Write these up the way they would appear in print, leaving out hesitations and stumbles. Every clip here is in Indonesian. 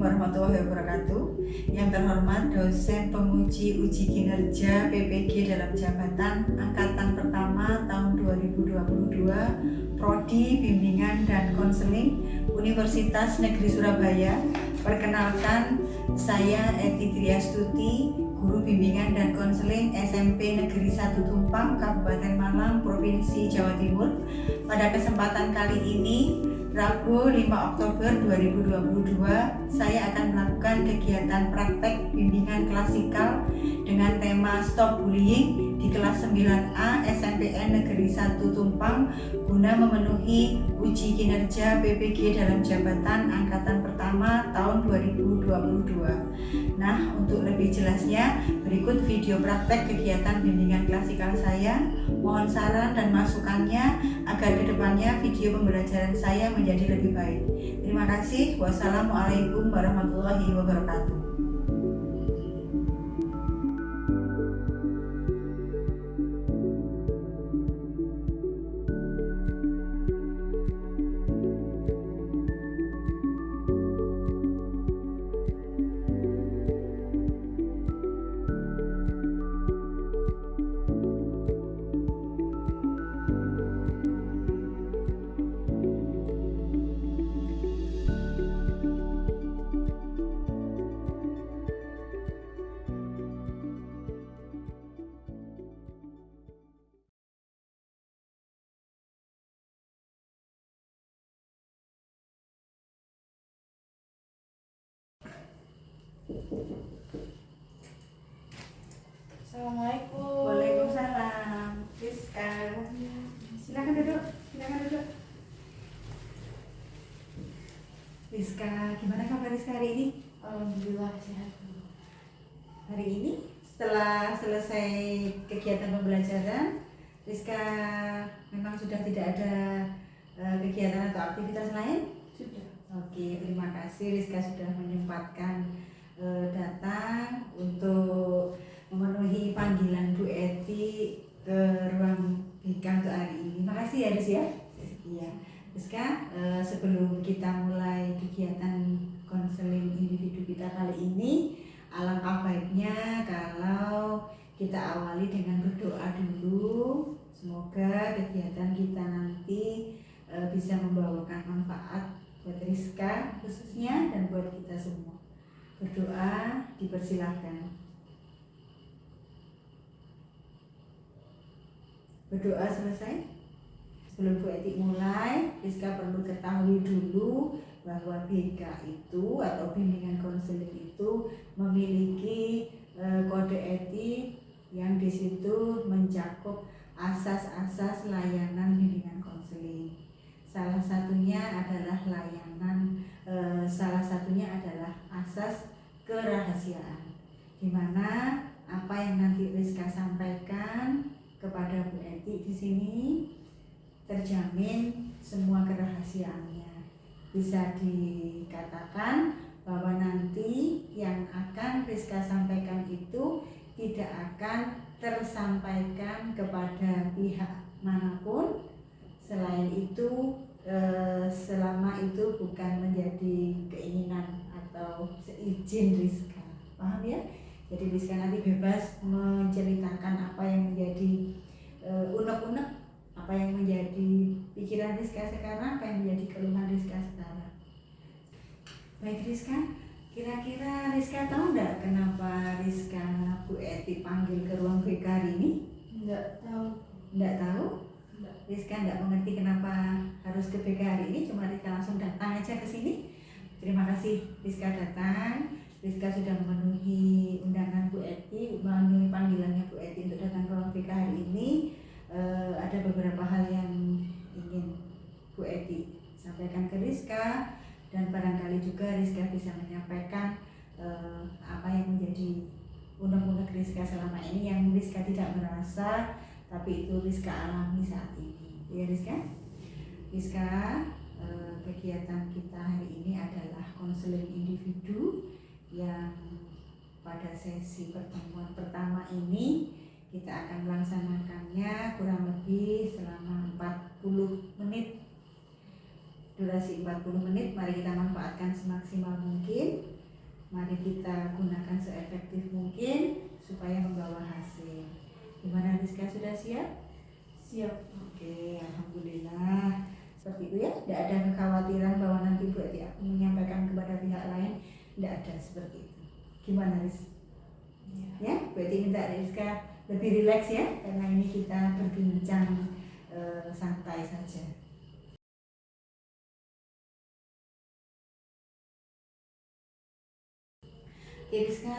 warahmatullahi wabarakatuh. Yang terhormat dosen penguji uji kinerja PPG dalam jabatan angkatan pertama tahun 2022 Prodi Bimbingan dan Konseling Universitas Negeri Surabaya. Perkenalkan, saya Eti Triastuti, Guru Bimbingan dan Konseling SMP Negeri 1 Tumpang, Kabupaten Malang, Provinsi Jawa Timur. Pada kesempatan kali ini, Rabu 5 Oktober 2022, saya akan melakukan kegiatan praktek bimbingan klasikal dengan tema Stop Bullying di kelas 9A SMPN Negeri 1 Tumpang guna memenuhi uji kinerja PPG dalam jabatan angkatan pertama tahun 2022. Nah, untuk lebih jelasnya, berikut video praktek kegiatan bimbingan klasikal saya. Mohon saran dan masukannya agar kedepannya video pembelajaran saya menjadi lebih baik. Terima kasih. Wassalamualaikum warahmatullahi wabarakatuh. Assalamualaikum. Waalaikumsalam. Rizka, silakan duduk. Rizka, gimana kabar Rizka hari ini? Alhamdulillah sehat. Hari ini setelah selesai kegiatan pembelajaran, Rizka memang sudah tidak ada kegiatan atau aktivitas lain? Sudah. Oke, terima kasih Rizka sudah menyempatkan datang untuk memenuhi panggilan Bu Eti ke ruang BK untuk hari ini. Makasih ya Riz ya. Iya. Rizka, sebelum kita mulai kegiatan konseling individu kita kali ini, alangkah baiknya kalau kita awali dengan berdoa dulu. Semoga kegiatan kita nanti bisa membawakan manfaat buat Rizka khususnya dan buat kita semua. Berdoa dipersilahkan. Berdoa selesai. Sebelum Bu Eti mulai, Rizka perlu ketahui dulu bahwa BK itu atau bimbingan konseling itu memiliki kode etik yang di situ mencakup asas-asas layanan bimbingan konseling. Salah satunya adalah asas kerahasiaan, di mana apa yang nanti Rizka sampaikan kepada Bu Eti di sini terjamin semua kerahasiaannya. Bisa dikatakan bahwa nanti yang akan Rizka sampaikan itu tidak akan tersampaikan kepada pihak manapun. Selain itu, selama itu bukan menjadi keinginan atau seizin Rizka. Paham ya? Jadi Rizka nanti bebas menceritakan apa yang menjadi unek-unek, apa yang menjadi pikiran Rizka sekarang, apa yang menjadi keluhan Rizka sekarang. Baik Rizka, kira-kira Rizka tahu enggak kenapa Rizka Bu Eti panggil ke ruang BK hari ini? Enggak tahu. Enggak tahu? Enggak. Rizka enggak mengerti kenapa harus ke BK hari ini, cuma Rizka langsung datang aja ke sini. Terima kasih Rizka datang. Rizka sudah memenuhi undangan Bu Eti, memenuhi panggilannya Bu Eti untuk datang ke ruang BK hari ini. Ada beberapa hal yang ingin Bu Eti sampaikan ke Rizka, dan barangkali juga Rizka bisa menyampaikan apa yang menjadi unek-unek Rizka selama ini yang Rizka tidak merasa, tapi itu Rizka alami saat ini. Ya Rizka? Rizka, kegiatan kita hari ini adalah konseling individu yang pada sesi pertemuan pertama ini kita akan melaksanakannya kurang lebih selama 40 menit. Durasi 40 menit, mari kita manfaatkan semaksimal mungkin. Mari kita gunakan seefektif mungkin supaya membawa hasil. Gimana Rizka, sudah siap? Siap. Oke, alhamdulillah. Seperti itu ya, tidak ada kekhawatiran bahwa nanti Bu Eti akan menyampaikan kepada pihak lain. Tidak ada seperti itu. Gimana Riz? Ya, Bu Eti minta Rizka lebih rileks ya, karena ini kita berbincang santai saja. Oke Rizka,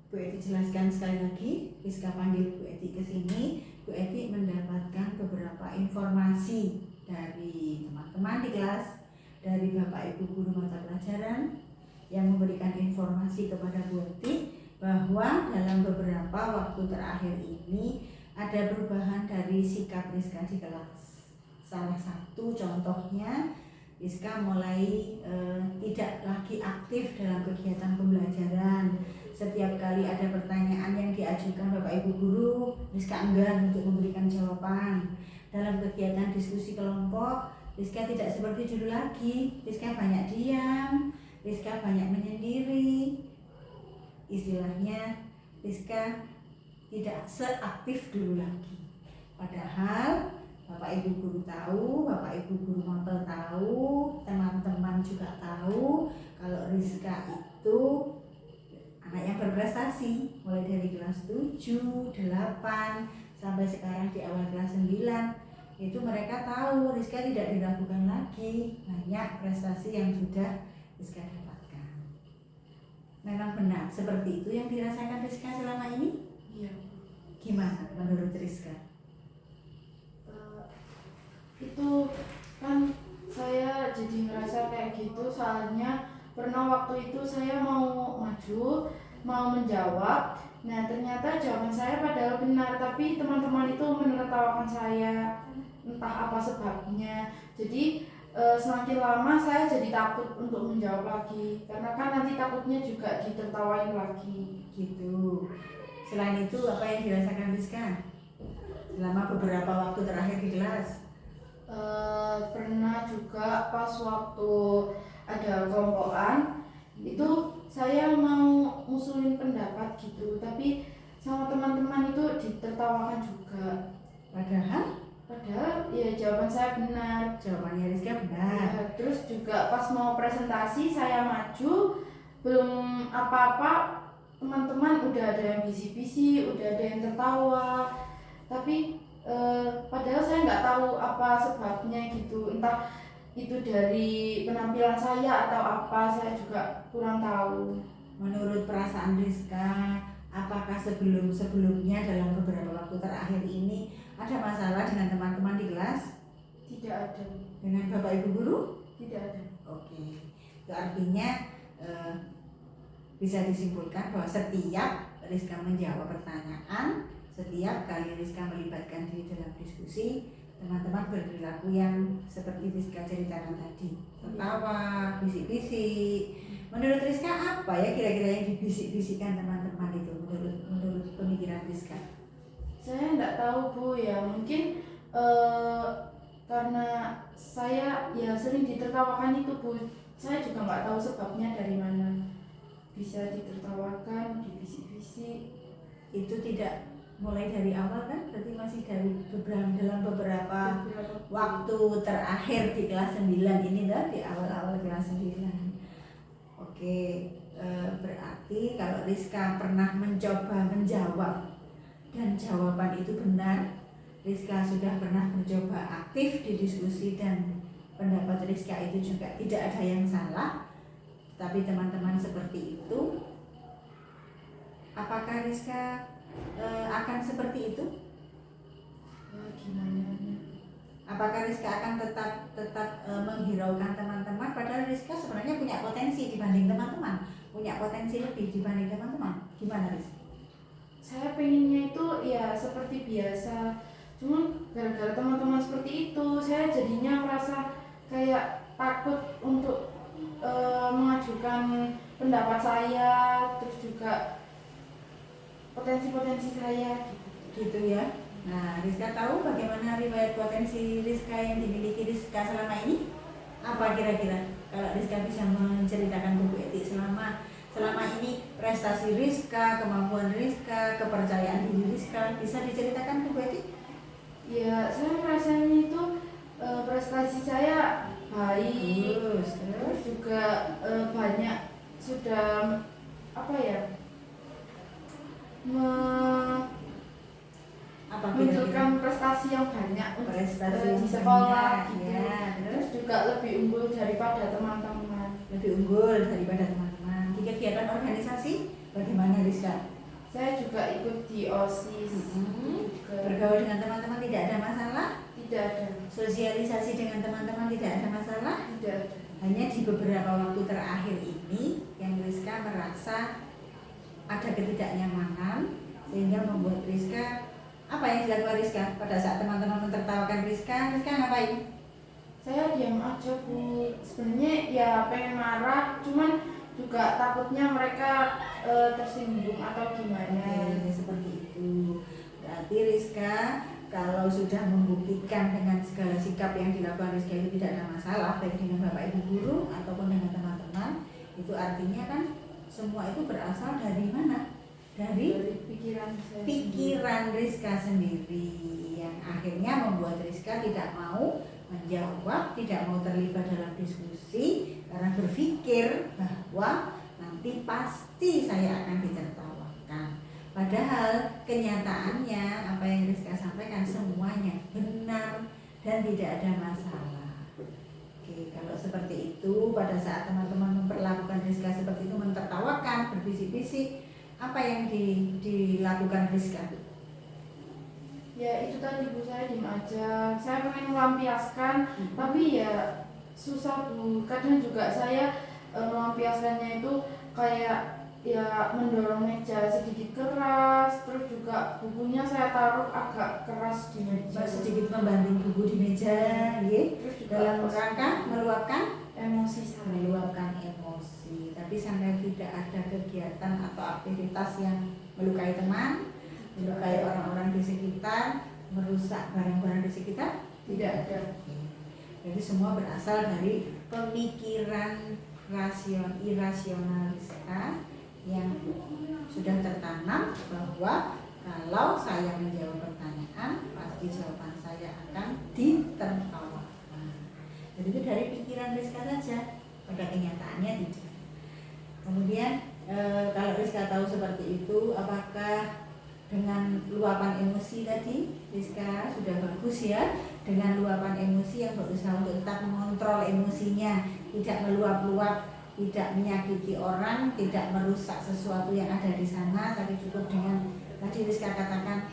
Bu Eti jelaskan sekali lagi. Rizka panggil Bu Eti ke sini. Bu Eti mendapatkan beberapa informasi dari teman-teman di kelas, dari Bapak Ibu guru mata pelajaran yang memberikan informasi kepada Bu Eti bahwa dalam beberapa waktu terakhir ini ada perubahan dari sikap Rizka di kelas. Salah satu contohnya, Rizka mulai tidak lagi aktif dalam kegiatan pembelajaran. Setiap kali ada pertanyaan yang diajukan Bapak Ibu guru, Rizka enggan untuk memberikan jawaban. Dalam kegiatan diskusi kelompok, Rizka tidak seperti dulu lagi. Rizka banyak diam, Rizka banyak menyendiri. Istilahnya Rizka tidak seaktif dulu lagi. Padahal Bapak Ibu guru tahu, Bapak Ibu guru mapel tahu, teman-teman juga tahu kalau Rizka itu anak yang berprestasi, mulai dari kelas 7, 8 sampai sekarang di awal kelas 9. Itu mereka tahu Rizka tidak diragukan lagi, banyak prestasi yang sudah Rizka dapatkan. Memang benar seperti itu yang dirasakan Rizka selama ini? Iya. Gimana menurut Rizka? Itu kan saya jadi ngerasa kayak gitu, soalnya pernah waktu itu saya mau maju, mau menjawab. Nah ternyata jawaban saya padahal benar, tapi teman-teman itu menertawakan saya, entah apa sebabnya. Jadi semakin lama saya jadi takut untuk menjawab lagi, karena kan nanti takutnya juga ditertawain lagi. Gitu. Selain itu apa yang dirasakan Rizka selama beberapa waktu terakhir di kelas? Pernah juga pas waktu ada kelompokan itu saya mau ngusulin pendapat gitu, tapi sama teman-teman itu ditertawakan juga. Padahal ya jawaban saya benar. Jawabannya Rizka benar. Ya, terus juga pas mau presentasi saya maju, belum apa-apa teman-teman udah ada yang bisi-bisi, udah ada yang tertawa, tapi padahal saya nggak tahu apa sebabnya gitu, entah itu dari penampilan saya atau apa, saya juga kurang tahu. Menurut perasaan Rizka, apakah sebelumnya dalam beberapa waktu terakhir ini ada masalah dengan teman-teman di kelas? Tidak ada. Dengan Bapak Ibu guru? Tidak ada. Oke, itu artinya bisa disimpulkan bahwa setiap Rizka menjawab pertanyaan, setiap kali Rizka melibatkan diri dalam diskusi, teman-teman berperilaku yang seperti Rizka ceritakan tadi, tertawa, bisik-bisik. Menurut Rizka apa ya kira-kira yang dibisik-bisikan teman-teman itu menurut pemikiran Rizka? Saya nggak tahu Bu, ya mungkin karena saya ya sering ditertawakan itu Bu. Saya juga nggak tahu sebabnya dari mana bisa ditertawakan, dibisik-bisik. Itu tidak mulai dari awal kan? Berarti masih dalam beberapa waktu terakhir di kelas 9 ini dah, di awal-awal kelas 9. Oke, berarti kalau Rizka pernah mencoba menjawab dan jawaban itu benar, Rizka sudah pernah mencoba aktif di diskusi dan pendapat Rizka itu juga tidak ada yang salah, tapi teman-teman seperti itu, apakah Rizka akan seperti itu? Ya gimana? Apakah Rizka akan tetap menghiraukan teman-teman padahal Rizka sebenarnya punya potensi dibanding teman-teman, punya potensi lebih dibanding teman-teman? Gimana Rizka? Saya pengennya itu ya seperti biasa, cuman gara-gara teman-teman seperti itu saya jadinya merasa kayak takut untuk mengajukan pendapat saya, terus juga potensi-potensi saya gitu ya. Nah, Rizka tahu bagaimana riwayat potensi Rizka yang dimiliki Rizka selama ini? Apa kira-kira? Kalau Rizka bisa menceritakan ke Bu Eti selama ini prestasi Rizka, kemampuan Rizka, kepercayaan diri Rizka, bisa diceritakan ke Bu Eti? Ya, saya merasanya itu prestasi saya baik, terus juga banyak sudah apa ya menunjukkan prestasi yang banyak di sekolah gitu. Ya, terus juga lebih unggul daripada teman-teman. Di kegiatan organisasi bagaimana Rizka? Saya juga ikut di OSIS. Bergaul dengan teman-teman tidak ada masalah? Tidak ada. Sosialisasi dengan teman-teman tidak ada masalah? Tidak ada. Hanya di beberapa waktu terakhir ini yang Rizka merasa ada ketidaknyamanan sehingga membuat Rizka, apa yang dilakukan Rizka pada saat teman-teman mentertawakan Rizka ngapain? Saya diam aja Bu. Sebenarnya ya pengen marah, cuman juga takutnya mereka tersinggung atau gimana. Seperti itu. Berarti Rizka kalau sudah membuktikan dengan segala sikap yang dilakukan Rizka itu tidak ada masalah baik dengan Bapak Ibu guru ataupun dengan teman-teman, itu artinya kan semua itu berasal dari mana? Dari pikiran Rizka sendiri yang akhirnya membuat Rizka tidak mau menjawab, tidak mau terlibat dalam diskusi karena berpikir bahwa nanti pasti saya akan ditertawakan. Padahal kenyataannya apa yang Rizka sampaikan semuanya benar dan tidak ada masalah. Oke, kalau seperti itu pada saat teman-teman memperlakukan Rizka seperti itu, mentertawakan, berbisik-bisik, apa yang dilakukan Rizka? Ya itu tadi Bu, saya diem aja. Saya pengen melampiaskan, tapi ya susah Bu. Kadang juga saya melampiaskannya itu kayak ya mendorong meja sedikit keras, terus juga bukunya saya taruh agak keras di meja. Sedikit membanting buku di meja, ya. Terus juga dalam rangka meluapkan emosi saya. Meluapkan emosi. Tapi sampai tidak ada kegiatan atau aktivitas yang melukai teman, melukai orang-orang di sekitar, merusak barang-barang di sekitar, tidak ada. Jadi semua berasal dari pemikiran irasional Rizka yang sudah tertanam bahwa kalau saya menjawab pertanyaan pasti jawaban saya akan ditertawakan. Jadi itu dari pikiran Rizka saja, pada kenyataannya tidak. Kemudian kalau Rizka tahu seperti itu, apakah dengan luapan emosi tadi Rizka sudah bagus ya, dengan luapan emosi yang berusaha untuk tetap mengontrol emosinya, tidak meluap-luap, tidak menyakiti orang, tidak merusak sesuatu yang ada di sana, tapi cukup dengan tadi Rizka katakan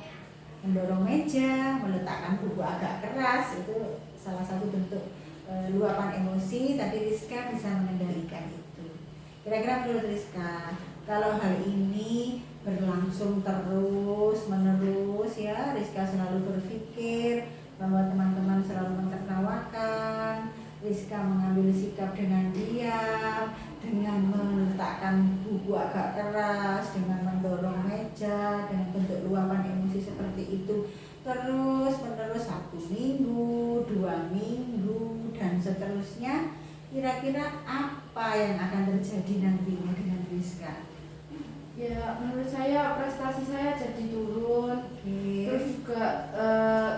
mendorong meja, meletakkan buku agak keras, itu salah satu bentuk luapan emosi, tapi Rizka bisa mengendalikan itu. Kira-kira menurut Rizka, kalau hal ini berlangsung terus menerus ya, Rizka selalu berpikir bahwa teman-teman selalu mentertawakan, Rizka mengambil sikap dengan diam, dengan meletakkan buku agak keras, dengan mendorong meja, dengan bentuk luapan emosi seperti itu terus menerus 1 minggu, 2 minggu, dan seterusnya, kira-kira apa yang akan terjadi nantinya dengan Rizka? Ya menurut saya prestasi saya jadi turun, terus juga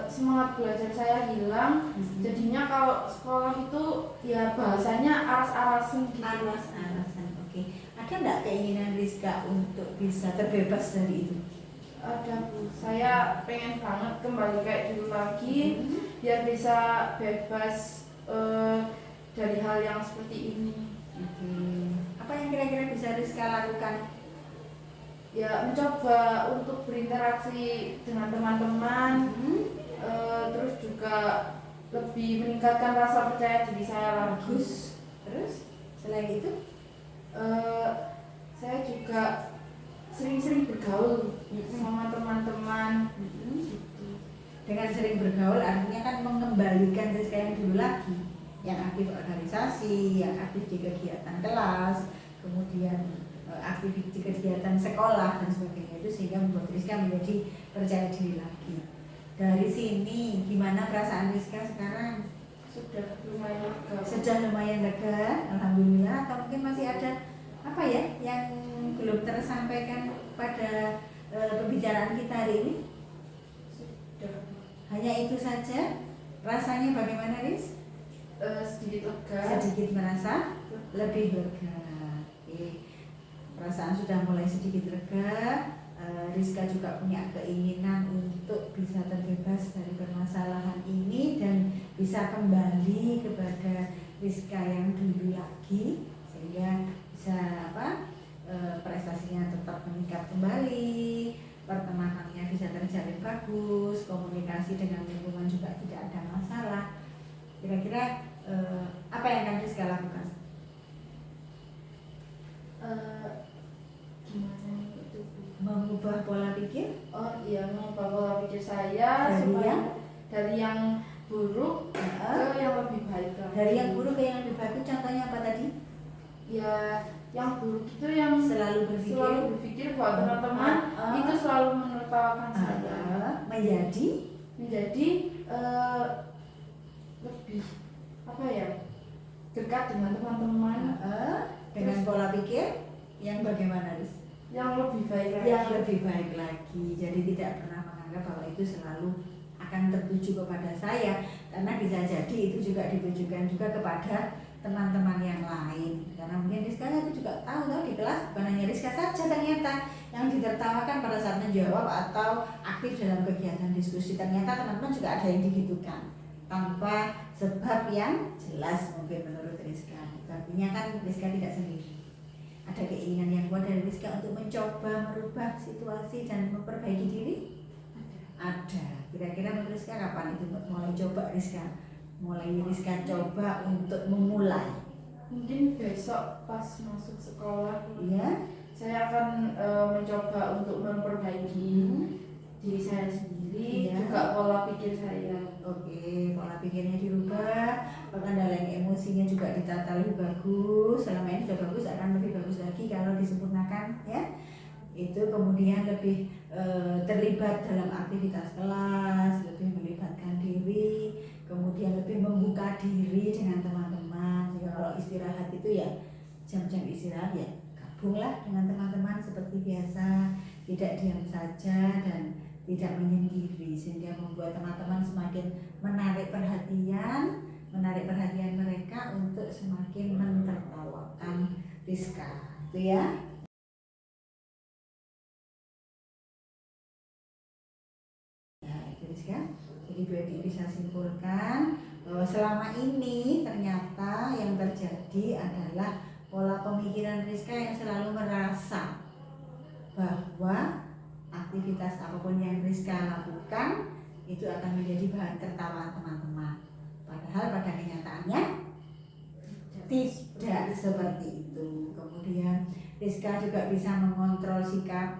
semangat belajar saya hilang. Jadinya kalau sekolah itu ya bahasanya aras-arasan gitu. Aras-arasan, oke. Ada nggak keinginan Rizka untuk bisa terbebas dari itu? Ada Bu, saya pengen banget kembali kayak dulu lagi, biar bisa bebas dari hal yang seperti ini. Apa yang kira-kira bisa Rizka lakukan? Ya mencoba untuk berinteraksi dengan teman-teman, terus juga lebih meningkatkan rasa percaya diri saya lagi. Terus selain itu, saya juga sering-sering bergaul sama teman-teman. Dengan sering bergaul artinya kan mengembalikan Rizka yang dulu lagi, yang aktif organisasi, yang aktif di kegiatan kelas, kemudian aktif di kegiatan sekolah dan sebagainya, itu sehingga membuat Rizka menjadi percaya diri lagi. Dari sini gimana perasaan Rizka sekarang? Sudah lumayan lega. Sudah lumayan lega, alhamdulillah. Atau mungkin masih ada apa ya yang belum tersampaikan pada pembicaraan kita hari ini? Sudah. Hanya itu saja. Rasanya bagaimana, Riz? Sedikit lega. Sedikit merasa lebih lega. Oke. Perasaan sudah mulai sedikit lega. Rizka juga punya keinginan untuk bisa terbebas dari permasalahan ini dan bisa kembali kepada Rizka yang dulu lagi, sehingga bisa prestasinya tetap meningkat kembali, pertemanannya bisa terjalin bagus, komunikasi dengan lingkungan juga tidak ada masalah. Kira-kira apa yang akan Rizka lakukan? Gimana itu? Mengubah pola pikir? Oh iya, mengubah pola pikir saya dari yang buruk ke yang lebih baik lagi. Dari yang buruk ke yang lebih baik, contohnya apa tadi? Ya, yang buruk itu yang Selalu berpikir buat teman-teman itu selalu menertawakan saya. Menjadi lebih apa ya, dekat dengan teman-teman. Dengan pola pikir yang bagaimana, Riz? Yang lebih baik lagi. Yang lebih baik lagi. Jadi tidak pernah menganggap bahwa itu selalu akan tertuju kepada saya, karena bisa jadi itu juga ditujukan juga kepada teman-teman yang lain. Karena mungkin Rizka itu juga tahu di kelas bukan hanya Rizka saja ternyata yang ditertawakan pada saat menjawab atau aktif dalam kegiatan diskusi. Ternyata teman-teman juga ada yang digitukan tanpa sebab yang jelas mungkin menurut Rizka. Artinya kan Rizka tidak sendiri. Ada keinginan yang kuat dari Rizka untuk mencoba merubah situasi dan memperbaiki diri? Ada. Kira-kira menurut Rizka kapan itu mulai coba Rizka? Mulai Rizka coba untuk memulai? Mungkin besok pas masuk sekolah. Iya. Saya akan mencoba untuk memperbaiki diri saya sendiri, juga pola pikir saya. Oke, pola pikirnya dirubah, pengendalian emosinya juga ditata lebih bagus. Selama ini sudah bagus, akan lebih bagus lagi kalau disempurnakan ya. Itu kemudian lebih terlibat dalam aktivitas kelas, lebih melibatkan diri, kemudian lebih membuka diri dengan teman-teman. Jika kalau istirahat itu ya jam-jam istirahat ya gabunglah dengan teman-teman seperti biasa, tidak diam saja dan tidak menyendiri, sehingga membuat teman-teman semakin menarik perhatian mereka untuk semakin menertawakan Rizka, itu ya. Rizka, jadi Bu Edi bisa simpulkan bahwa selama ini ternyata yang terjadi adalah pola pemikiran Rizka yang selalu merasa bahwa aktivitas apapun yang Rizka lakukan itu akan menjadi bahan tertawa teman-teman. Padahal pada kenyataannya tidak seperti itu. Kemudian Rizka juga bisa mengontrol sikap,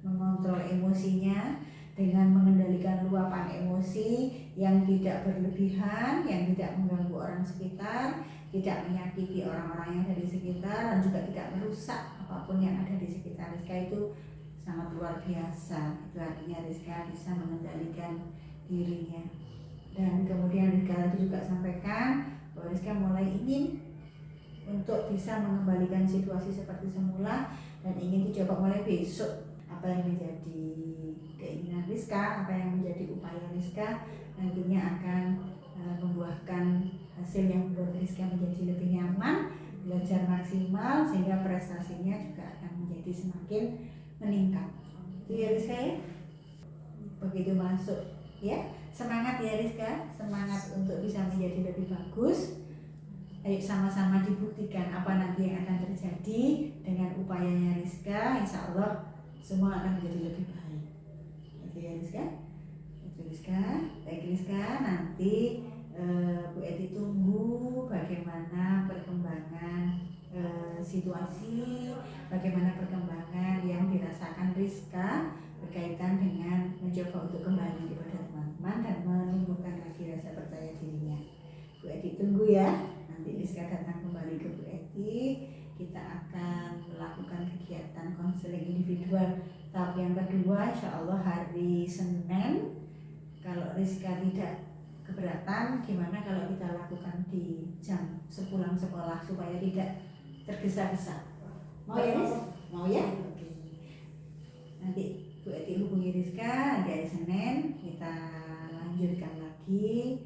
mengontrol emosinya dengan mengendalikan luapan emosi yang tidak berlebihan, yang tidak mengganggu orang sekitar, tidak menyakiti orang-orang yang ada di sekitar, dan juga tidak merusak apapun yang ada di sekitar Rizka. Itu sangat luar biasa. Itu artinya Rizka bisa mengendalikan dirinya. Dan kemudian Rizka tadi juga sampaikan bahwa Rizka mulai ingin untuk bisa mengembalikan situasi seperti semula dan ingin dicoba mulai besok. Apa yang menjadi keinginan Rizka, apa yang menjadi upaya Rizka nantinya akan membuahkan hasil yang membuat Rizka menjadi lebih nyaman, belajar maksimal, sehingga prestasinya juga akan menjadi semakin meningkat. Itu ya Rizka ya. Begitu masuk ya, semangat ya Rizka, semangat untuk bisa menjadi lebih bagus. Ayo sama-sama dibuktikan apa nanti yang akan terjadi dengan upayanya Rizka. Insya Allah semua akan menjadi lebih baik. Itu ya Rizka. Itu Rizka. Baik Rizka, nanti Bu Edi tunggu bagaimana perkembangan situasi, bagaimana perkembangan yang dirasakan Rizka berkaitan dengan mencoba untuk kembali kepada teman-teman dan menumbuhkan lagi rasa percaya dirinya. Bu Edi tunggu ya. Nanti Rizka datang kembali ke Bu Edi. Kita akan melakukan kegiatan konseling individual tahap yang kedua, insya Allah hari Senin. Kalau Rizka tidak keberatan, gimana kalau kita lakukan di jam sepulang sekolah supaya tidak tergesa-gesa? Mau ya, Ris? Mau ya? Oke. Nanti Bu Eti hubungi Rizka, nanti hari Senin kita lanjutkan lagi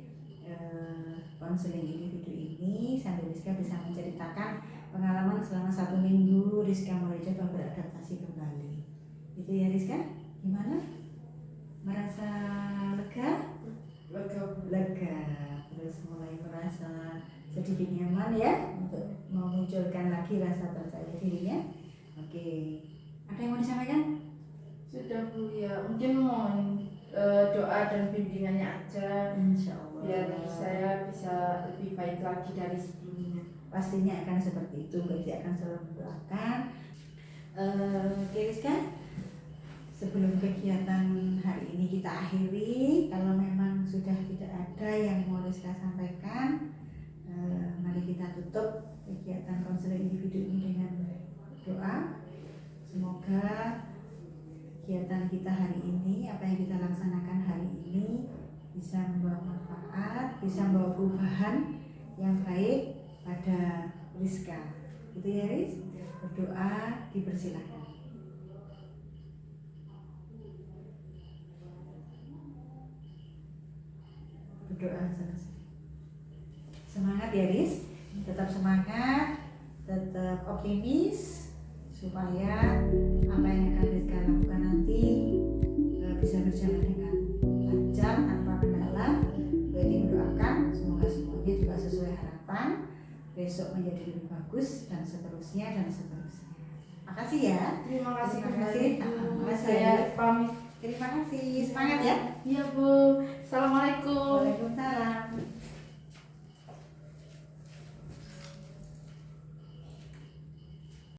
konseling individu ini sambil Rizka bisa menceritakan pengalaman selama 1 minggu Rizka mulai coba beradaptasi kembali. Itu ya Rizka? Gimana? Merasa lega? Lega, terus mulai merasa sedikit nyaman ya untuk memunculkan lagi rasa percaya dirinya. Oke, ada yang mau disampaikan? Sudah Bu ya, mungkin mohon doa dan bimbingannya aja, Insya Allah. biar saya bisa lebih baik lagi dari sebelumnya. Pastinya akan seperti itu, Eti akan selalu mendoakan. Oke Rizka, sebelum kegiatan hari ini kita akhiri, kalau memang sudah tidak ada yang mau Rizka sampaikan, mari kita tutup kegiatan konseling individu ini dengan doa. Semoga kegiatan kita hari ini, apa yang kita laksanakan hari ini bisa membawa manfaat, bisa membawa perubahan yang baik pada Rizka. Gitu ya Riz? Berdoa dipersilahkan. Berdoa selesai. Semangat ya Riz, tetap semangat, tetap optimis supaya apa yang akan Rizka lakukan nanti bisa berjalan dengan lancar tanpa kendala. Jadi mendoakan semoga semuanya juga sesuai harapan, besok menjadi lebih bagus dan seterusnya dan seterusnya. Makasih ya. Terima kasih Terima kembali kasih. Bu. Makasih. Saya pamit. Terima kasih. Semangat ya. Iya Bu. Assalamualaikum. Waalaikumsalam.